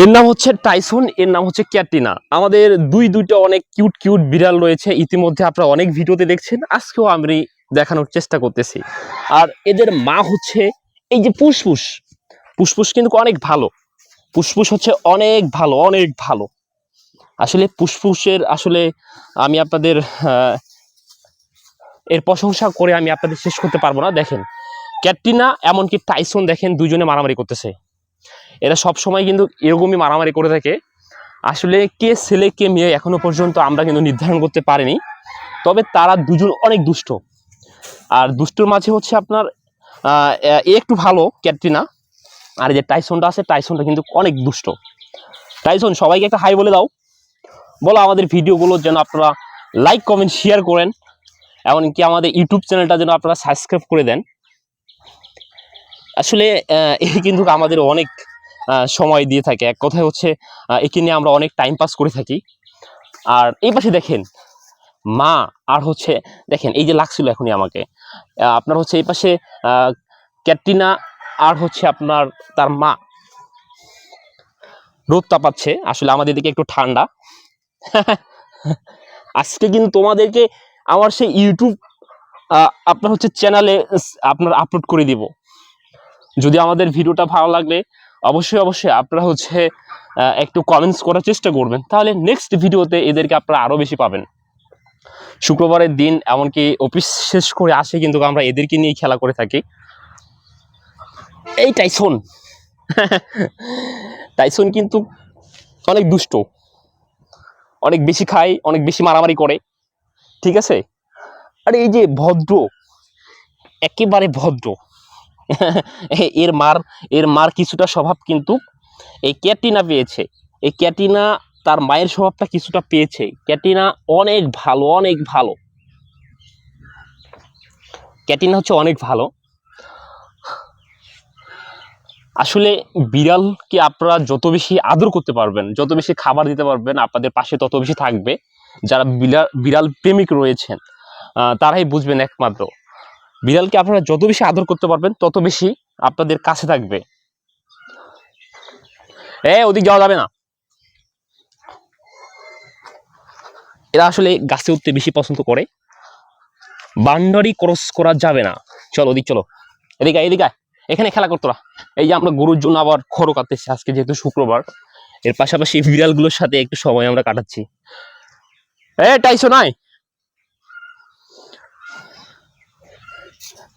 এর নাম হচ্ছে টাইসন, এর নাম হচ্ছে ক্যাটরিনা। আমাদের দুইটা অনেক কিউট কিউট বিড়াল রয়েছে, ইতিমধ্যে আপনারা অনেক ভিডিওতে দেখছেন, আজকেও আমি দেখানোর চেষ্টা করতেছি। আর এদের মা হচ্ছে এই যে পুষ্পুস। পুষ্পুস কিন্তু অনেক ভালো, পুষ্পুস হচ্ছে অনেক ভালো, অনেক ভালো। আসলে পুষ্পুসের আসলে আমি আপনাদের এর প্রশংসা করে আমি আপনাদের শেষ করতে পারবো না। দেখেন ক্যাটরিনা এমনকি টাইসন দেখেন দুইজনে মারামারি করতেছে। এরা সব সময় কিন্তু এরকমই মারামারি করে থাকে। আসলে কে ছেলে কে মেয়ে এখনো পর্যন্ত আমরা কিন্তু নির্ধারণ করতে পারিনি, তবে তারা দুজন অনেক দুষ্ট। আর দুষ্টর মাঝে হচ্ছে আপনার একটু ভালো ক্যাটরিনা, আর যে টাইসনটা আছে টাইসনটা কিন্তু অনেক দুষ্ট। টাইসন সবাইকে একটা হাই বলে দাও, বলো আমাদের ভিডিওগুলো যেন আপনারা লাইক কমেন্ট শেয়ার করেন, এমনকি আমাদের ইউটিউব চ্যানেলটা যেন আপনারা সাবস্ক্রাইব করে দেন। আসলে এই কিন্তু আমাদের অনেক সময় দিয়ে থাকে, এক কথায় হচ্ছে একে নিয়ে আমরা অনেক টাইম পাস করে থাকি। আর এই পাশে দেখেন মা, আর হচ্ছে দেখেন এই যে লাগছিল এখনই আমাকে আপনার হচ্ছে এই পাশে ক্যাটরিনা আর হচ্ছে আপনার তার মা রোদ তাপাচ্ছে। আসলে আমাদের দিকে একটু ঠান্ডা। আজকে কিন্তু তোমাদেরকে আমার সেই ইউটিউব আপনার হচ্ছে চ্যানেলে আপনার আপলোড করে দিব। যদি আমাদের ভিডিওটা ভালো লাগলে অবশ্যই অবশ্যই আপনারা হচ্ছে একটু কমেন্টস করার চেষ্টা করবেন, তাহলে নেক্সট ভিডিওতে এদেরকে আপনারা আরো বেশি পাবেন। শুক্রবারের দিন এমনকি অফিস শেষ করে আসে কিন্তু আমরা এদেরকে নিয়ে খেলা করে থাকি। এই টাইসন টাইসন কিন্তু অনেক দুষ্ট, অনেক বেশি খায়, অনেক বেশি মারামারি করে, ঠিক আছে। আর এই যে ভদ্র, একেবারে ভদ্র। এর মার কিছুটা স্বভাব কিন্তু এই ক্যাটরিনা পেয়েছে। এই ক্যাটরিনা তার মায়ের স্বভাবটা কিছুটা পেয়েছে। ক্যাটরিনা অনেক ভালো, অনেক ভালো। ক্যাটরিনা হচ্ছে অনেক ভালো। আসলে বিড়ালকে আপনারা যত বেশি আদর করতে পারবেন, যত বেশি খাবার দিতে পারবেন, আপনাদের পাশে তত বেশি থাকবে। যারা বিড়াল প্রেমিক রয়েছেন তারাই বুঝবেন একমাত্র। বিড়ালকে আপনারা যত বেশি আদর করতে পারবেন তত বেশি আপনাদের কাছে থাকবে। ওদিক যাওয়া যাবে না। এরা আসলে গাছে উঠতে বেশি পছন্দ করে, বাউন্ডারি ক্রস করা যাবে না। চলো ওদিক চলো, এদিকে এদিকে এখানে খেলা করতো না। এই যে আমরা গরুর জন্য আবার খড় কাটতেছি আজকে যেহেতু শুক্রবার, এর পাশাপাশি বিড়ালগুলোর সাথে একটু সময় আমরা কাটাচ্ছি। টাইসন আয়।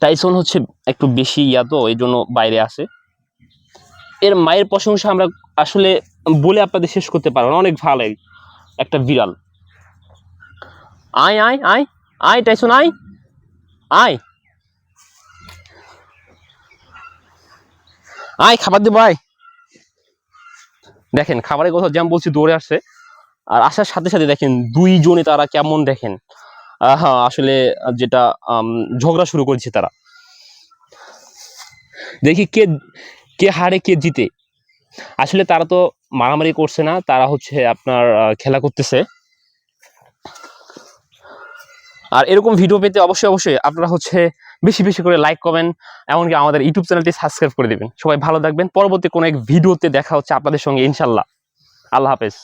টাইসন হচ্ছে একটু বেশি তো এই জন্য বাইরে আসে। এর মায়ের প্রশংসা আমরা আসলে বলে আপনাদের শেষ করতে পারবো না, অনেক ভালো একটা বিড়াল। আয় আয় আয় আয় টাইসন আয় আয় আয়, খাবার দেবো আয়। দেখেন খাবারের কথা যেমন বলছি দৌড়ে আসছে, আর আসার সাথে সাথে দেখেন দুইজনে তারা কেমন দেখেন আসলে যেটা ঝগড়া শুরু করেছে তারা। দেখি কে কে হারে কে জিতে। আসলে তারা তো মারামারি করছে না, তারা হচ্ছে আপনার খেলা করতেছে। আর এরকম ভিডিও পেতে অবশ্যই অবশ্যই আপনারা হচ্ছে বেশি বেশি করে লাইক কমেন্ট, এমনকি আমাদের ইউটিউব চ্যানেলটি সাবস্ক্রাইব করে দিবেন। সবাই ভালো থাকবেন, পরবর্তী কোনো এক ভিডিওতে দেখা হচ্ছে আপনাদের সঙ্গে ইনশাল্লাহ। আল্লাহ হাফেজ।